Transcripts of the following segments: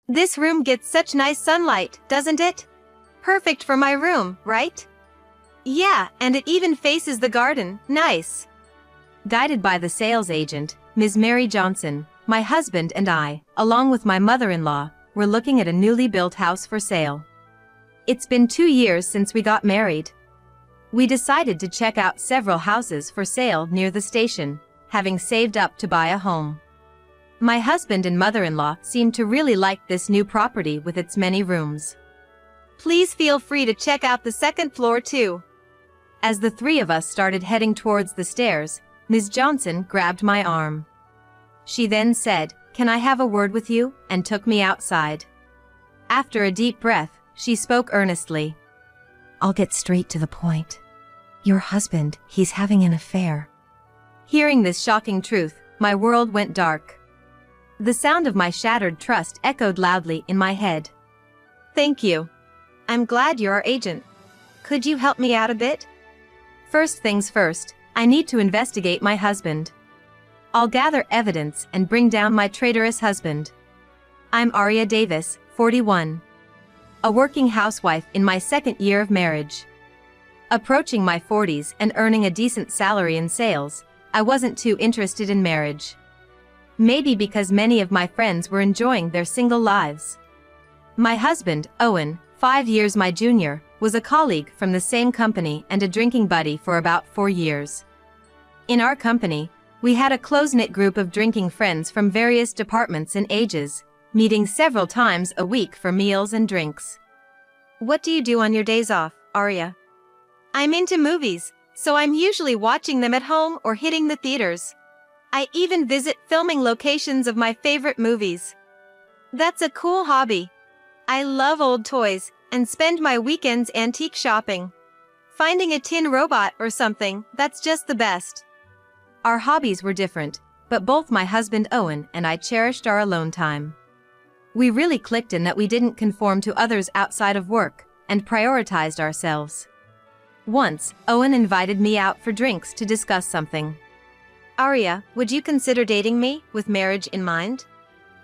This room gets such nice sunlight, doesn't it? Perfect for my room, right? Yeah, and it even faces the garden, nice. Guided by the sales agent, Ms. Mary Johnson, my husband and I, along with my mother-in-law, were looking at a newly built house for sale. It's been 2 years since we got married. We decided to check out several houses for sale near the station, having saved up to buy a home. My husband and mother-in-law seemed to really like this new property with its many rooms. Please feel free to check out the second floor too. As the three of us started heading towards the stairs, Ms. Johnson grabbed my arm. She then said, "Can I have a word with you?" and took me outside. After a deep breath, she spoke earnestly. "I'll get straight to the point. Your husband, he's having an affair." Hearing this shocking truth, my world went dark. The sound of my shattered trust echoed loudly in my head. "Thank you. I'm glad you're our agent. Could you help me out a bit?" "First things first, I need to investigate my husband. I'll gather evidence and bring down my traitorous husband. I'm Aria Davis, 41. A working housewife in my second year of marriage. Approaching my 40s and earning a decent salary in sales, I wasn't too interested in marriage. Maybe because many of my friends were enjoying their single lives. My husband, Owen, 5 years my junior, was a colleague from the same company and a drinking buddy for about 4 years. In our company, we had a close-knit group of drinking friends from various departments and ages, meeting several times a week for meals and drinks. "What do you do on your days off, Aria?" "I'm into movies, so I'm usually watching them at home or hitting the theaters. I even visit filming locations of my favorite movies." "That's a cool hobby. I love old toys and spend my weekends antique shopping. Finding a tin robot or something, that's just the best." Our hobbies were different, but both my husband Owen and I cherished our alone time. We really clicked in that we didn't conform to others outside of work and prioritized ourselves. Once, Owen invited me out for drinks to discuss something. "Aria, would you consider dating me with marriage in mind?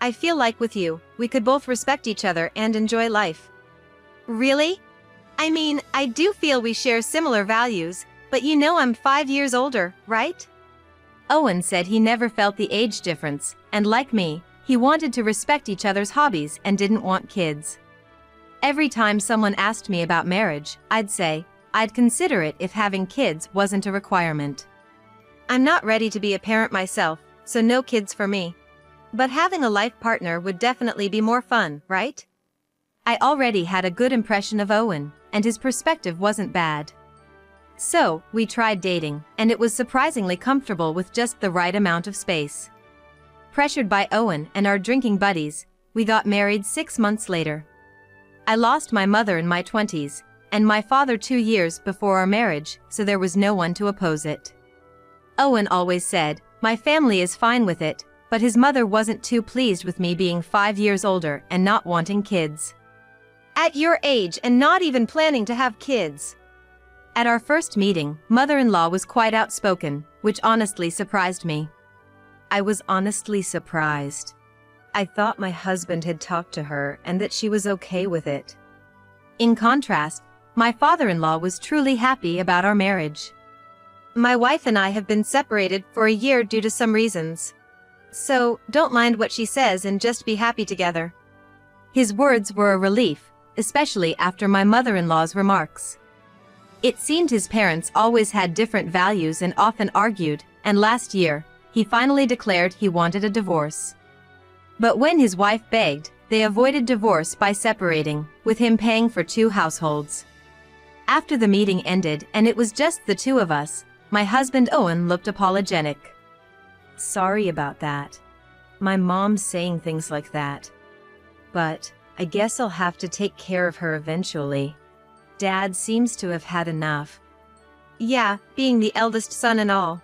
I feel like with you, we could both respect each other and enjoy life." "Really? I mean, I do feel we share similar values, but you know I'm 5 years older, right?" Owen said he never felt the age difference, and like me, he wanted to respect each other's hobbies and didn't want kids. Every time someone asked me about marriage, I'd say, I'd consider it if having kids wasn't a requirement. I'm not ready to be a parent myself, so no kids for me. But having a life partner would definitely be more fun, right? I already had a good impression of Owen, and his perspective wasn't bad. So, we tried dating, and it was surprisingly comfortable with just the right amount of space. Pressured by Owen and our drinking buddies, we got married 6 months later. I lost my mother in my 20s, and my father 2 years before our marriage, so there was no one to oppose it. Owen always said, "My family is fine with it," but his mother wasn't too pleased with me being 5 years older and not wanting kids. "At your age and not even planning to have kids." At our first meeting, mother-in-law was quite outspoken, which honestly surprised me. I was honestly surprised. I thought my husband had talked to her and that she was okay with it. In contrast, my father-in-law was truly happy about our marriage. "My wife and I have been separated for a year due to some reasons. So, don't mind what she says and just be happy together." His words were a relief, especially after my mother-in-law's remarks. It seemed his parents always had different values and often argued, and last year, he finally declared he wanted a divorce. But when his wife begged, they avoided divorce by separating, with him paying for 2 households. After the meeting ended and it was just the 2 of us, my husband Owen looked apologetic. "Sorry about that. My mom's saying things like that. But I guess I'll have to take care of her eventually. Dad seems to have had enough." Yeah, being the eldest son and all.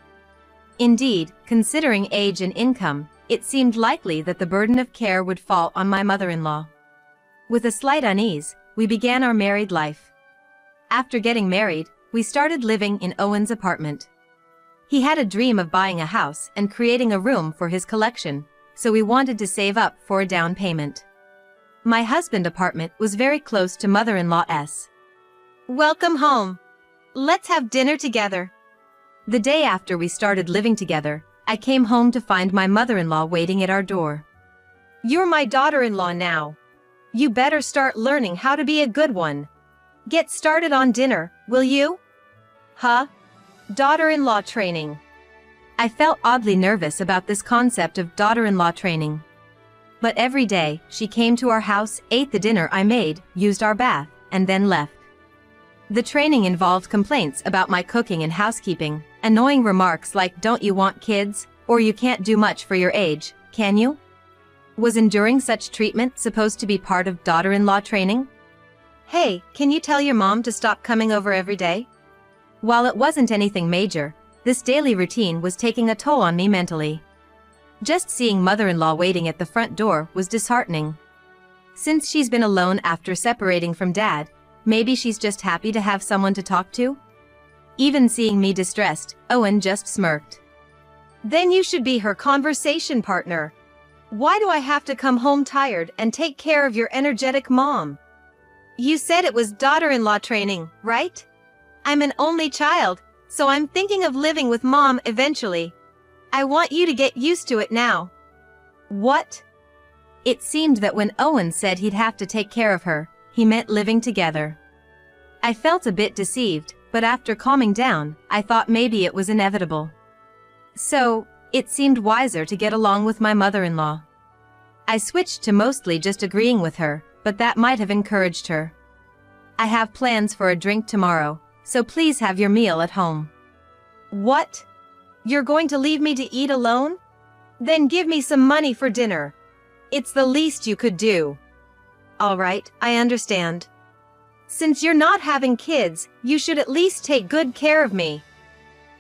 Indeed, considering age and income, it seemed likely that the burden of care would fall on my mother-in-law. With a slight unease, we began our married life. After getting married, we started living in Owen's apartment. He had a dream of buying a house and creating a room for his collection, so we wanted to save up for a down payment. My husband's apartment was very close to mother-in-law's. Welcome home. Let's have dinner together. The day after we started living together, I came home to find my mother-in-law waiting at our door. You're my daughter-in-law now. You better start learning how to be a good one. Get started on dinner, will you? Huh? Daughter-in-law training. I felt oddly nervous about this concept of daughter-in-law training. But every day, she came to our house, ate the dinner I made, used our bath, and then left. The training involved complaints about my cooking and housekeeping, annoying remarks like "Don't you want kids?" or "You can't do much for your age, can you?" Was enduring such treatment supposed to be part of daughter-in-law training? Hey, can you tell your mom to stop coming over every day? While it wasn't anything major, this daily routine was taking a toll on me mentally. Just seeing mother-in-law waiting at the front door was disheartening. Since she's been alone after separating from dad, maybe she's just happy to have someone to talk to? Even seeing me distressed, Owen just smirked. Then you should be her conversation partner. Why do I have to come home tired and take care of your energetic mom? You said it was daughter-in-law training, right? I'm an only child, so I'm thinking of living with mom eventually. I want you to get used to it now. What? It seemed that when Owen said he'd have to take care of her, he meant living together. I felt a bit deceived, but after calming down, I thought maybe it was inevitable. So, it seemed wiser to get along with my mother-in-law. I switched to mostly just agreeing with her, but that might have encouraged her. I have plans for a drink tomorrow, so please have your meal at home. What? You're going to leave me to eat alone? Then give me some money for dinner. It's the least you could do. All right, I understand. Since you're not having kids, you should at least take good care of me.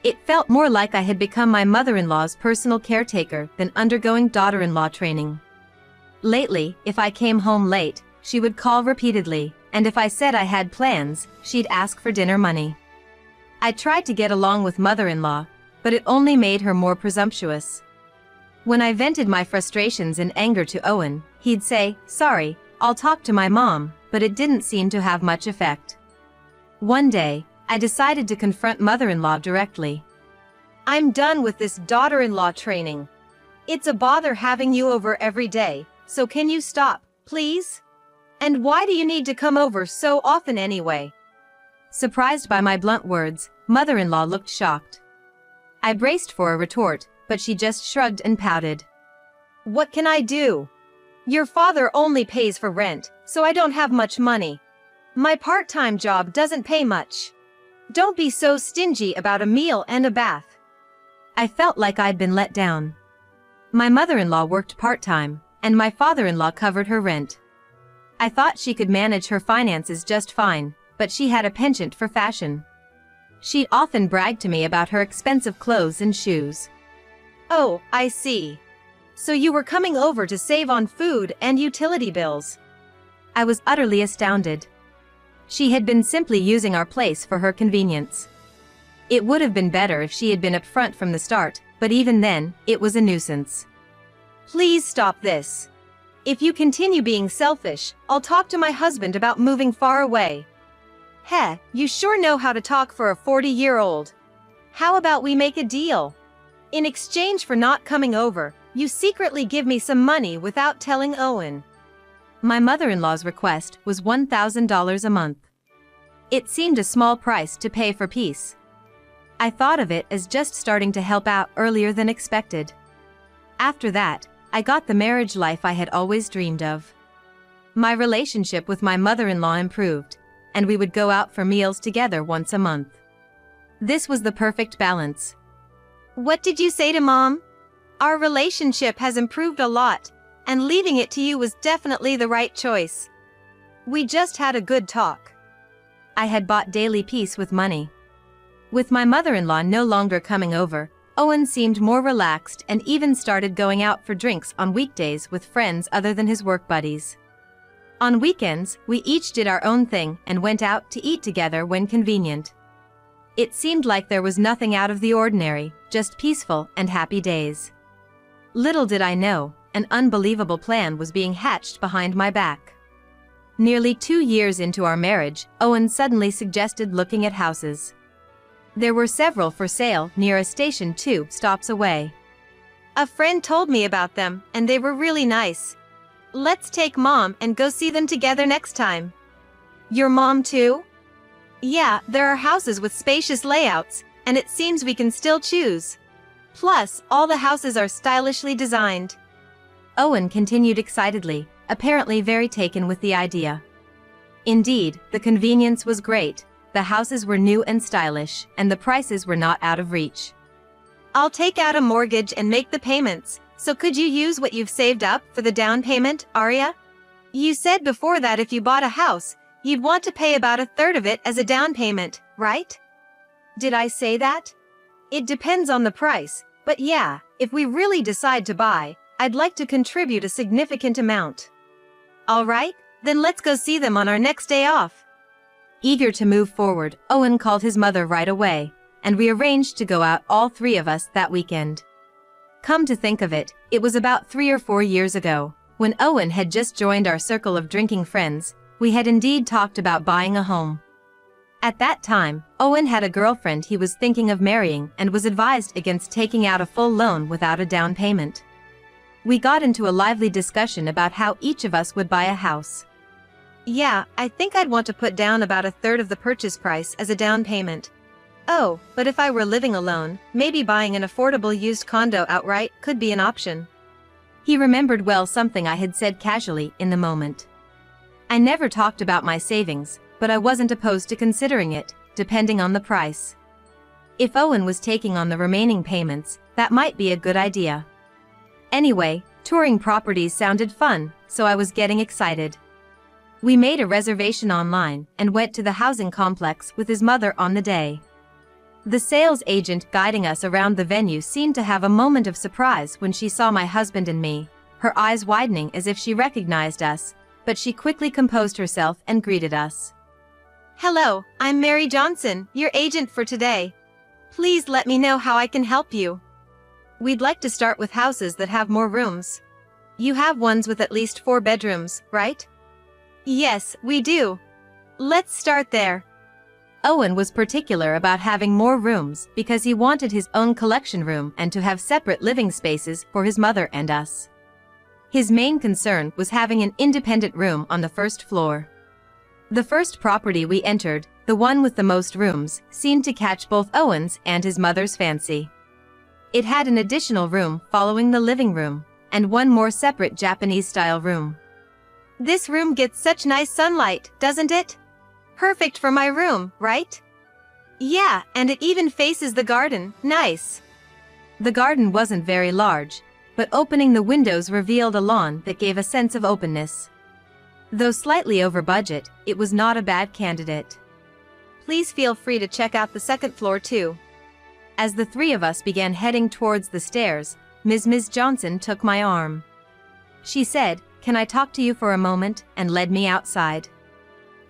It felt more like I had become my mother-in-law's personal caretaker than undergoing daughter-in-law training. Lately, if I came home late, she would call repeatedly, and if I said I had plans, she'd ask for dinner money. I tried to get along with mother-in-law, but it only made her more presumptuous. When I vented my frustrations and anger to Owen, he'd say, "Sorry, I'll talk to my mom," but it didn't seem to have much effect. One day, I decided to confront mother-in-law directly. I'm done with this daughter-in-law training. It's a bother having you over every day, so can you stop, please? And why do you need to come over so often anyway? Surprised by my blunt words, mother-in-law looked shocked. I braced for a retort, but she just shrugged and pouted. What can I do? Your father only pays for rent, so I don't have much money. My part-time job doesn't pay much. Don't be so stingy about a meal and a bath. I felt like I'd been let down. My mother-in-law worked part-time, and my father-in-law covered her rent. I thought she could manage her finances just fine, but she had a penchant for fashion. She'd often brag to me about her expensive clothes and shoes. Oh, I see. So you were coming over to save on food and utility bills. I was utterly astounded. She had been simply using our place for her convenience. It would have been better if she had been upfront from the start, but even then, it was a nuisance. Please stop this. If you continue being selfish, I'll talk to my husband about moving far away. Heh, you sure know how to talk for a 40-year-old. How about we make a deal? In exchange for not coming over, you secretly give me some money without telling Owen. My mother-in-law's request was $1,000 a month. It seemed a small price to pay for peace. I thought of it as just starting to help out earlier than expected. After that, I got the marriage life I had always dreamed of. My relationship with my mother-in-law improved, and we would go out for meals together once a month. This was the perfect balance. What did you say to Mom? Our relationship has improved a lot, and leaving it to you was definitely the right choice. We just had a good talk. I had bought daily peace with money. With my mother-in-law no longer coming over, Owen seemed more relaxed and even started going out for drinks on weekdays with friends other than his work buddies. On weekends, we each did our own thing and went out to eat together when convenient. It seemed like there was nothing out of the ordinary, just peaceful and happy days. Little did I know, an unbelievable plan was being hatched behind my back. Nearly 2 years into our marriage, Owen suddenly suggested looking at houses. There were several for sale near a station 2 stops away. A friend told me about them, and they were really nice. Let's take Mom and go see them together next time. Your mom too? Yeah, there are houses with spacious layouts, and it seems we can still choose. Plus, all the houses are stylishly designed. Owen continued excitedly, apparently very taken with the idea. Indeed, the convenience was great, the houses were new and stylish, and the prices were not out of reach. I'll take out a mortgage and make the payments, so could you use what you've saved up for the down payment, Arya? You said before that if you bought a house, you'd want to pay about 1/3 of it as a down payment, right? Did I say that? It depends on the price, but yeah, if we really decide to buy, I'd like to contribute a significant amount. All right, then let's go see them on our next day off. Eager to move forward, Owen called his mother right away, and we arranged to go out all 3 of us that weekend. Come to think of it, it was about 3 or 4 years ago, when Owen had just joined our circle of drinking friends, we had indeed talked about buying a home. At that time, Owen had a girlfriend he was thinking of marrying and was advised against taking out a full loan without a down payment. We got into a lively discussion about how each of us would buy a house. Yeah, I think I'd want to put down about 1/3 of the purchase price as a down payment. Oh, but if I were living alone, maybe buying an affordable used condo outright could be an option. He remembered well something I had said casually in the moment. I never talked about my savings, but I wasn't opposed to considering it, depending on the price. If Owen was taking on the remaining payments, that might be a good idea. Anyway, touring properties sounded fun, so I was getting excited. We made a reservation online and went to the housing complex with his mother on the day. The sales agent guiding us around the venue seemed to have a moment of surprise when she saw my husband and me, her eyes widening as if she recognized us, but she quickly composed herself and greeted us. Hello, I'm Mary Johnson, your agent for today. Please let me know how I can help you. We'd like to start with houses that have more rooms. You have ones with at least 4 bedrooms, right? Yes, we do. Let's start there. Owen was particular about having more rooms because he wanted his own collection room and to have separate living spaces for his mother and us. His main concern was having an independent room on the first floor. The first property we entered, the one with the most rooms, seemed to catch both Owen's and his mother's fancy. It had an additional room following the living room, and one more separate Japanese-style room. This room gets such nice sunlight, doesn't it? Perfect for my room, right? Yeah, and it even faces the garden, nice. The garden wasn't very large, but opening the windows revealed a lawn that gave a sense of openness. Though slightly over budget, it was not a bad candidate. Please feel free to check out the second floor too. As the 3 of us began heading towards the stairs, Ms. Johnson took my arm. She said, "Can I talk to you for a moment?" and led me outside.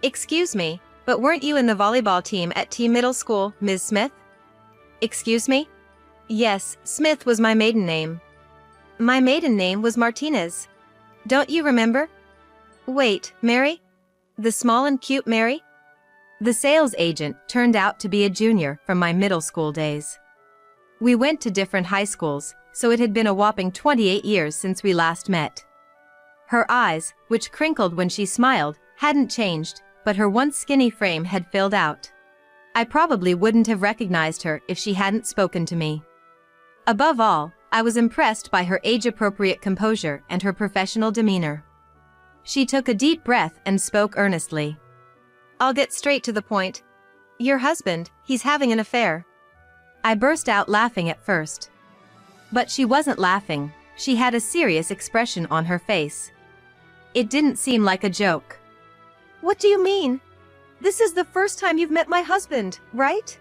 Excuse me, but weren't you in the volleyball team at T Middle School, Ms. Smith? Excuse me? Yes, Smith was my maiden name. My maiden name was Martinez. Don't you remember? Wait, Mary? The small and cute Mary? The sales agent turned out to be a junior from my middle school days. We went to different high schools, so it had been a whopping 28 years since we last met. Her eyes, which crinkled when she smiled, hadn't changed, but her once skinny frame had filled out. I probably wouldn't have recognized her if she hadn't spoken to me. Above all, I was impressed by her age-appropriate composure and her professional demeanor. She took a deep breath and spoke earnestly. I'll get straight to the point. Your husband, he's having an affair. I burst out laughing at first. But she wasn't laughing, she had a serious expression on her face. It didn't seem like a joke. What do you mean? This is the first time you've met my husband, right?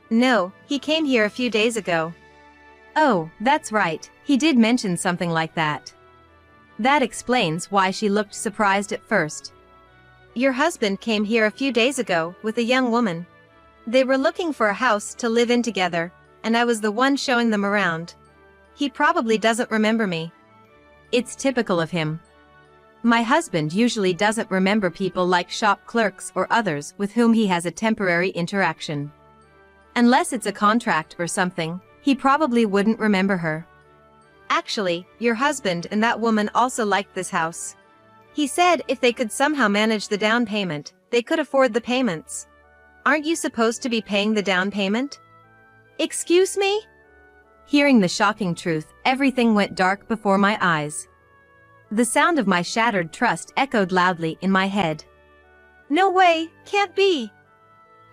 No, he came here a few days ago. Oh, that's right, he did mention something like that. That explains why she looked surprised at first. Your husband came here a few days ago with a young woman. They were looking for a house to live in together, and I was the one showing them around. He probably doesn't remember me. It's typical of him. My husband usually doesn't remember people like shop clerks or others with whom he has a temporary interaction. Unless it's a contract or something, he probably wouldn't remember her. Actually, your husband and that woman also liked this house. He said if they could somehow manage the down payment, they could afford the payments. Aren't you supposed to be paying the down payment? Excuse me? Hearing the shocking truth, everything went dark before my eyes. The sound of my shattered trust echoed loudly in my head. No way, can't be.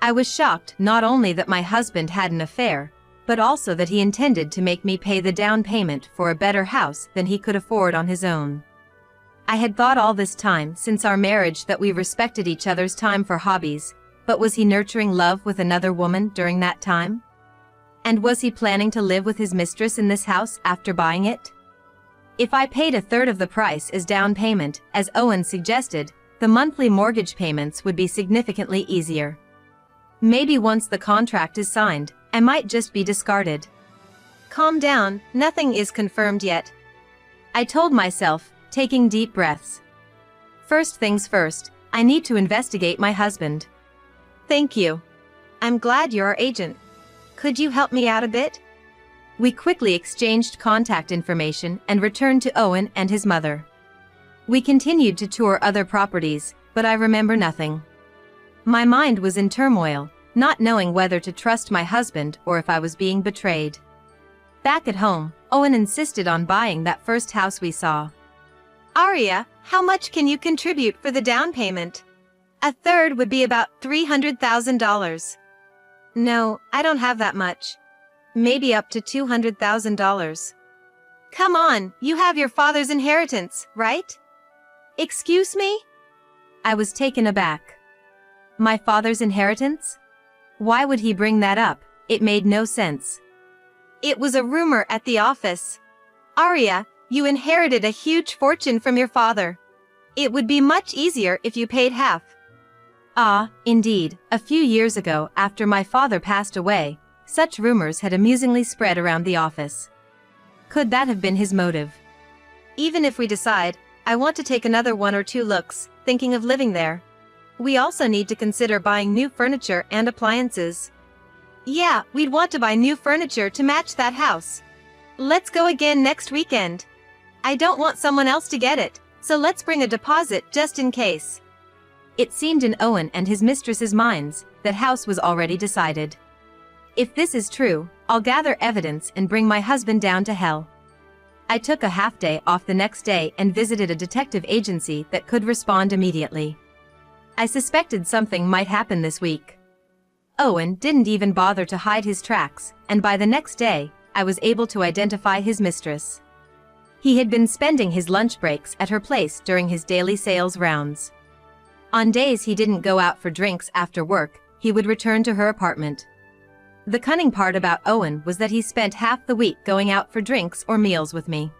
I was shocked not only that my husband had an affair, but also that he intended to make me pay the down payment for a better house than he could afford on his own. I had thought all this time since our marriage that we respected each other's time for hobbies, but was he nurturing love with another woman during that time? And was he planning to live with his mistress in this house after buying it? If I paid a third of the price as down payment, as Owen suggested, the monthly mortgage payments would be significantly easier. Maybe once the contract is signed, I might just be discarded. Calm down, nothing is confirmed yet. I told myself, taking deep breaths. First things first, I need to investigate my husband. Thank you. I'm glad you're our agent. Could you help me out a bit? We quickly exchanged contact information and returned to Owen and his mother. We continued to tour other properties, but I remember nothing. My mind was in turmoil, not knowing whether to trust my husband or if I was being betrayed. Back at home, Owen insisted on buying that first house we saw. Aria, how much can you contribute for the down payment? A third would be about $300,000. No, I don't have that much. Maybe up to $200,000. Come on, you have your father's inheritance, right? Excuse me? I was taken aback. My father's inheritance? Why would he bring that up? It made no sense. It was a rumor at the office. Aria, you inherited a huge fortune from your father. It would be much easier if you paid half. Ah, indeed, a few years ago after my father passed away, such rumors had amusingly spread around the office. Could that have been his motive? Even if we decide, I want to take another 1 or 2 looks, thinking of living there. We also need to consider buying new furniture and appliances. Yeah, we'd want to buy new furniture to match that house. Let's go again next weekend. I don't want someone else to get it, so let's bring a deposit just in case. It seemed in Owen and his mistress's minds that house was already decided. If this is true, I'll gather evidence and bring my husband down to hell. I took a half day off the next day and visited a detective agency that could respond immediately. I suspected something might happen this week. Owen didn't even bother to hide his tracks, and by the next day, I was able to identify his mistress. He had been spending his lunch breaks at her place during his daily sales rounds. On days he didn't go out for drinks after work, he would return to her apartment. The cunning part about Owen was that he spent half the week going out for drinks or meals with me.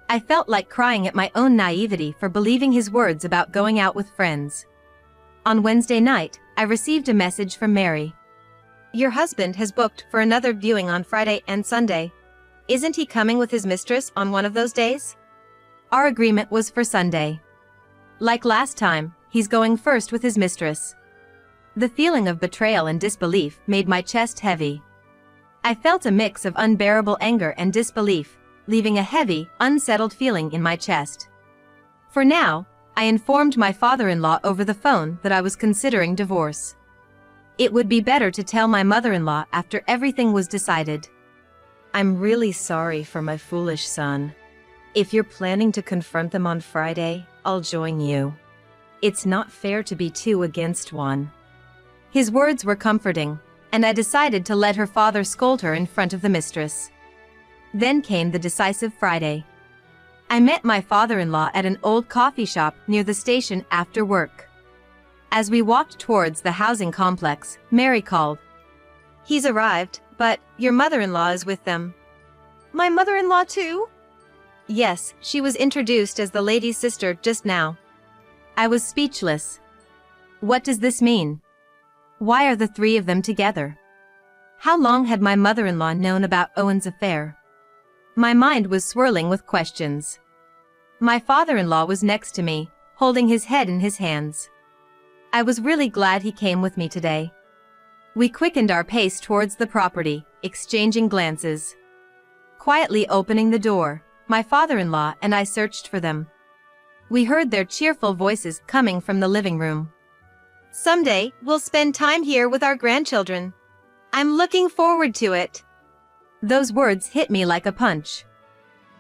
I felt like crying at my own naivety for believing his words about going out with friends. On Wednesday night, I received a message from Mary. Your husband has booked for another viewing on Friday and Sunday. Isn't he coming with his mistress on one of those days? Our agreement was for Sunday. Like last time, he's going first with his mistress. The feeling of betrayal and disbelief made my chest heavy. I felt a mix of unbearable anger and disbelief, leaving a heavy, unsettled feeling in my chest. For now, I informed my father-in-law over the phone that I was considering divorce. It would be better to tell my mother-in-law after everything was decided. I'm really sorry for my foolish son. If you're planning to confront them on Friday, I'll join you. It's not fair to be 2 against 1. His words were comforting, and I decided to let her father scold her in front of the mistress. Then came the decisive Friday. I met my father-in-law at an old coffee shop near the station after work. As we walked towards the housing complex, Mary called. He's arrived, but your mother-in-law is with them. My mother-in-law too? Yes, she was introduced as the lady's sister just now. I was speechless. What does this mean? Why are the 3 of them together? How long had my mother-in-law known about Owen's affair? My mind was swirling with questions. My father-in-law was next to me, holding his head in his hands. I was really glad he came with me today. We quickened our pace towards the property, exchanging glances. Quietly opening the door, my father-in-law and I searched for them. We heard their cheerful voices coming from the living room. Someday, we'll spend time here with our grandchildren. I'm looking forward to it. Those words hit me like a punch.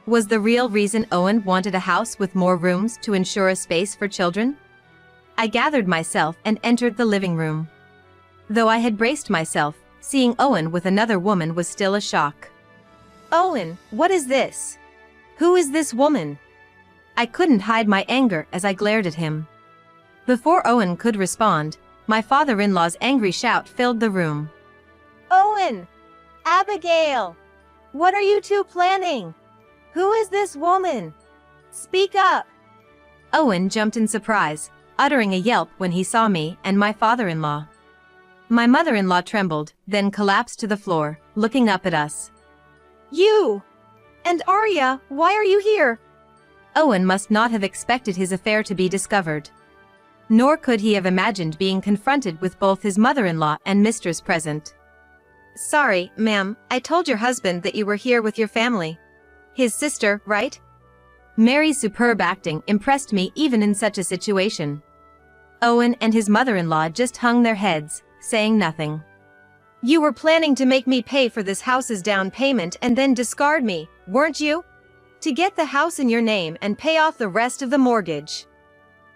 Was the real reason Owen wanted a house with more rooms to ensure a space for children? I gathered myself and entered the living room. Though I had braced myself, seeing Owen with another woman was still a shock. Owen, what is this? Who is this woman? I couldn't hide my anger as I glared at him. Before Owen could respond, my father-in-law's angry shout filled the room. Owen! Abigail! What are you two planning? Who is this woman? Speak up! Owen jumped in surprise, uttering a yelp when he saw me and my father-in-law. My mother-in-law trembled, then collapsed to the floor, looking up at us. You! And Arya, why are you here? Owen must not have expected his affair to be discovered. Nor could he have imagined being confronted with both his mother-in-law and mistress present. Sorry, ma'am, I told your husband that you were here with your family. His sister, right? Mary's superb acting impressed me even in such a situation. Owen and his mother-in-law just hung their heads, saying nothing. You were planning to make me pay for this house's down payment and then discard me, weren't you? To get the house in your name and pay off the rest of the mortgage.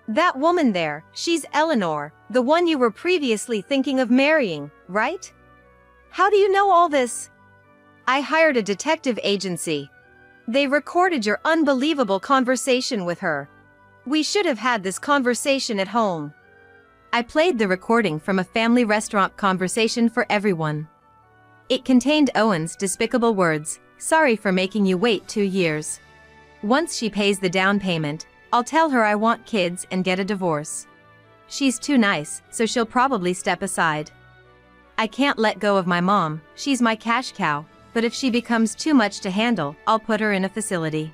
That woman there, she's Eleanor, the one you were previously thinking of marrying, right? How do you know all this? I hired a detective agency. They recorded your unbelievable conversation with her. We should have had this conversation at home. I played the recording from a family restaurant conversation for everyone. It contained Owen's despicable words, "Sorry for making you wait 2 years. Once she pays the down payment, I'll tell her I want kids and get a divorce. She's too nice, so she'll probably step aside. I can't let go of my mom, she's my cash cow, but if she becomes too much to handle, I'll put her in a facility."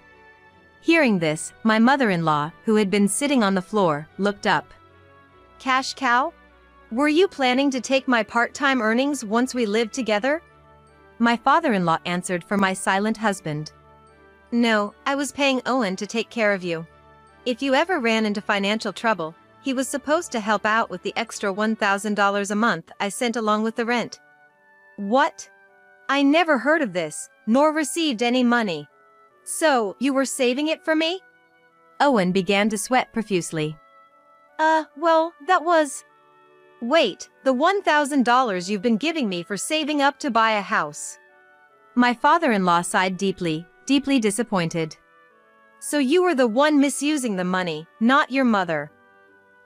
Hearing this, my mother-in-law, who had been sitting on the floor, looked up. Cash cow? Were you planning to take my part-time earnings once we lived together? My father-in-law answered for my silent husband. No, I was paying Owen to take care of you. If you ever ran into financial trouble, he was supposed to help out with the extra $1,000 a month I sent along with the rent. What? I never heard of this, nor received any money. So, you were saving it for me? Owen began to sweat profusely. Well, that was... Wait, the $1,000 you've been giving me for saving up to buy a house. My father-in-law sighed deeply, deeply disappointed. So you were the one misusing the money, not your mother.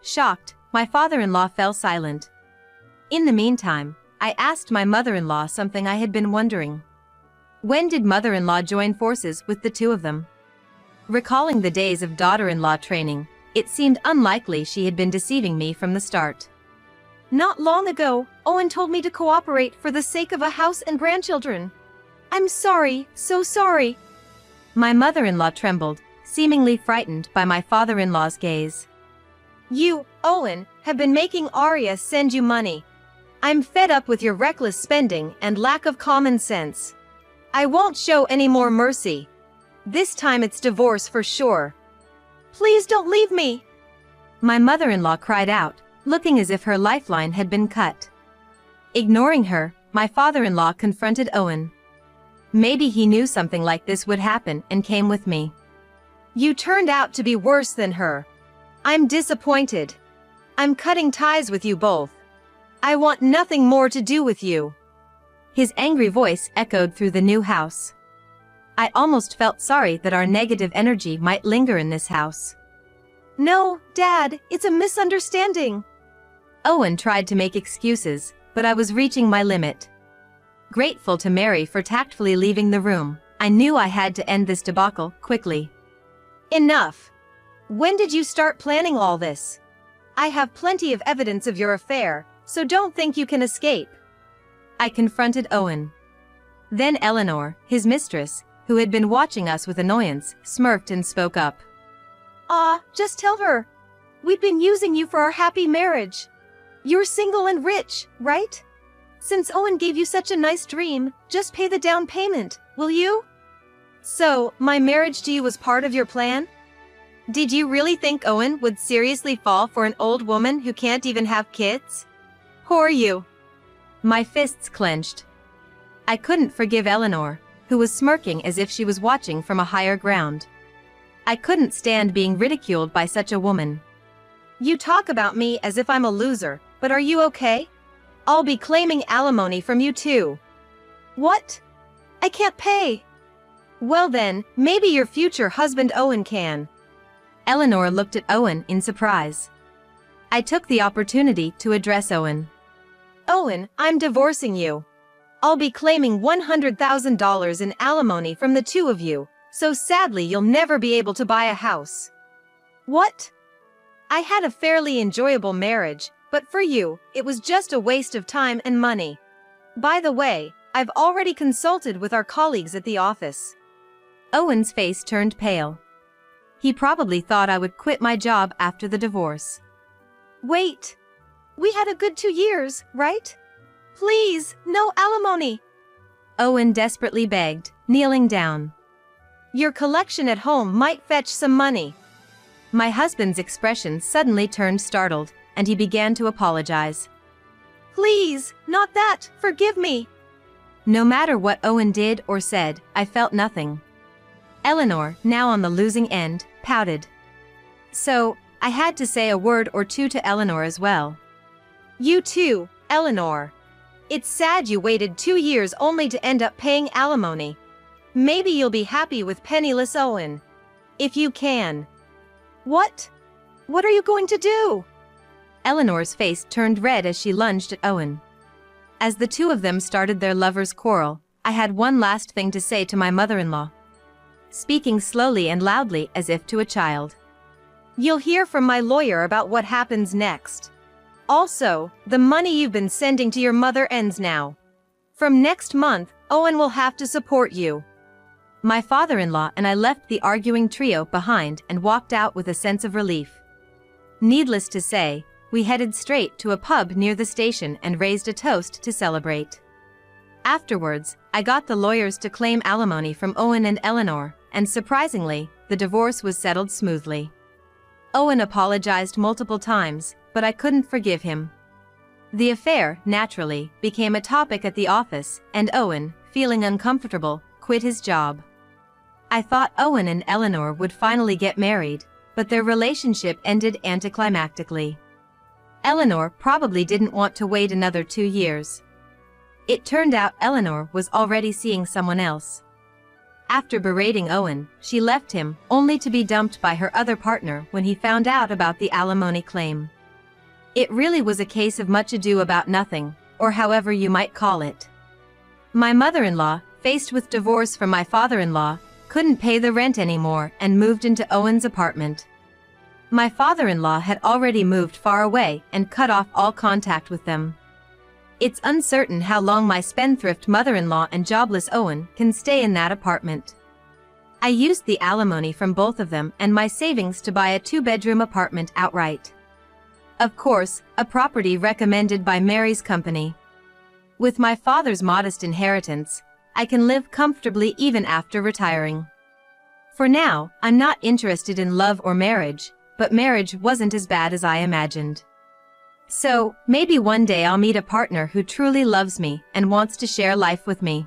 Shocked, my father-in-law fell silent. In the meantime, I asked my mother-in-law something I had been wondering. When did mother-in-law join forces with the two of them? Recalling the days of daughter-in-law training, it seemed unlikely she had been deceiving me from the start. Not long ago, Owen told me to cooperate for the sake of a house and grandchildren. I'm sorry, so sorry. My mother-in-law trembled, seemingly frightened by my father-in-law's gaze. You, Owen, have been making Arya send you money. I'm fed up with your reckless spending and lack of common sense. I won't show any more mercy. This time it's divorce for sure. Please don't leave me! My mother-in-law cried out, looking as if her lifeline had been cut. Ignoring her, my father-in-law confronted Owen. Maybe he knew something like this would happen and came with me. You turned out to be worse than her. I'm disappointed. I'm cutting ties with you both. I want nothing more to do with you. His angry voice echoed through the new house. I almost felt sorry that our negative energy might linger in this house. No, Dad, it's a misunderstanding. Owen tried to make excuses, but I was reaching my limit. Grateful to Mary for tactfully leaving the room, I knew I had to end this debacle quickly. Enough. When did you start planning all this? I have plenty of evidence of your affair, so don't think you can escape. I confronted Owen. Then Eleanor, his mistress, who had been watching us with annoyance, smirked and spoke up. Just tell her. We've been using you for our happy marriage. You're single and rich, right? Since Owen gave you such a nice dream, just pay the down payment, will you? So, my marriage to you was part of your plan? Did you really think Owen would seriously fall for an old woman who can't even have kids? Poor you. My fists clenched. I couldn't forgive Eleanor, who was smirking as if she was watching from a higher ground. I couldn't stand being ridiculed by such a woman. You talk about me as if I'm a loser, but are you okay? I'll be claiming alimony from you too. What? I can't pay. Well then, maybe your future husband Owen can. Eleanor looked at Owen in surprise. I took the opportunity to address Owen. Owen, I'm divorcing you. I'll be claiming $100,000 in alimony from the two of you, so sadly you'll never be able to buy a house. What? I had a fairly enjoyable marriage, but for you, it was just a waste of time and money. By the way, I've already consulted with our colleagues at the office. Owen's face turned pale. He probably thought I would quit my job after the divorce. Wait. We had a good 2 years, right? Please, no alimony. Owen desperately begged, kneeling down. Your collection at home might fetch some money. My husband's expression suddenly turned startled, and he began to apologize. Please, not that, forgive me. No matter what Owen did or said, I felt nothing. Eleanor, now on the losing end, pouted. So, I had to say a word or two to Eleanor as well. You too, Eleanor. It's sad you waited 2 years only to end up paying alimony. Maybe you'll be happy with penniless Owen. If you can. What? What are you going to do? Eleanor's face turned red as she lunged at Owen. As the two of them started their lovers' quarrel, I had one last thing to say to my mother-in-law. Speaking slowly and loudly as if to a child. You'll hear from my lawyer about what happens next. Also, the money you've been sending to your mother ends now. From next month, Owen will have to support you. My father-in-law and I left the arguing trio behind and walked out with a sense of relief. Needless to say, we headed straight to a pub near the station and raised a toast to celebrate. Afterwards, I got the lawyers to claim alimony from Owen and Eleanor, and surprisingly, the divorce was settled smoothly. Owen apologized multiple times, but I couldn't forgive him. The affair, naturally, became a topic at the office, and Owen, feeling uncomfortable, quit his job. I thought Owen and Eleanor would finally get married, but their relationship ended anticlimactically. Eleanor probably didn't want to wait another 2 years. It turned out Eleanor was already seeing someone else. After berating Owen, she left him, only to be dumped by her other partner when he found out about the alimony claim. It really was a case of much ado about nothing, or however you might call it. My mother-in-law, faced with divorce from my father-in-law, couldn't pay the rent anymore and moved into Owen's apartment. My father-in-law had already moved far away and cut off all contact with them. It's uncertain how long my spendthrift mother-in-law and jobless Owen can stay in that apartment. I used the alimony from both of them and my savings to buy a 2-bedroom apartment outright. Of course, a property recommended by Mary's company. With my father's modest inheritance, I can live comfortably even after retiring. For now, I'm not interested in love or marriage, but marriage wasn't as bad as I imagined. So, maybe one day I'll meet a partner who truly loves me and wants to share life with me.